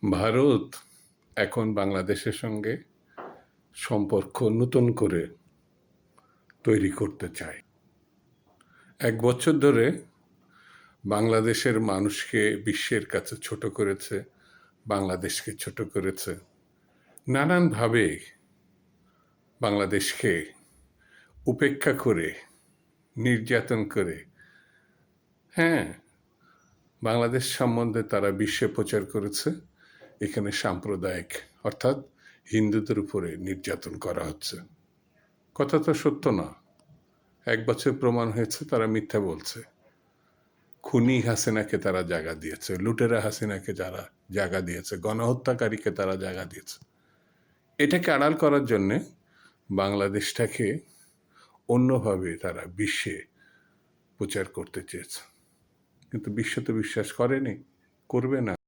ভারত এখন বাংলাদেশের সঙ্গে সম্পর্ক নতুন করে তৈরি করতে চায়। 1 বছর ধরে বাংলাদেশের মানুষকে বিশ্বের কাছে ছোট করেছে, বাংলাদেশকে ছোট করেছে। নানানভাবে বাংলাদেশকে উপেক্ষা করে, নির্যাতন করে, হ্যাঁ, বাংলাদেশ সম্বন্ধে তারা বিশ্বে প্রচার করেছে এখানে সাম্প্রদায়িক অর্থাৎ হিন্দুদের উপরে নির্যাতন করা হচ্ছে। কথা তো সত্য না। 1 বছর প্রমাণ হয়েছে তারা মিথ্যা বলছে। খুনি হাসিনাকে তারা জায়গা দিয়েছে, লুটেরা হাসিনাকে যারা জায়গা দিয়েছে, গণহত্যাকারীকে তারা জায়গা দিয়েছে। এটাকে আড়াল করার জন্যে বাংলাদেশটাকে অন্যভাবে তারা বিশ্বে প্রচার করতে চেয়েছে, কিন্তু বিশ্ব তো বিশ্বাস করেনি, করবে না।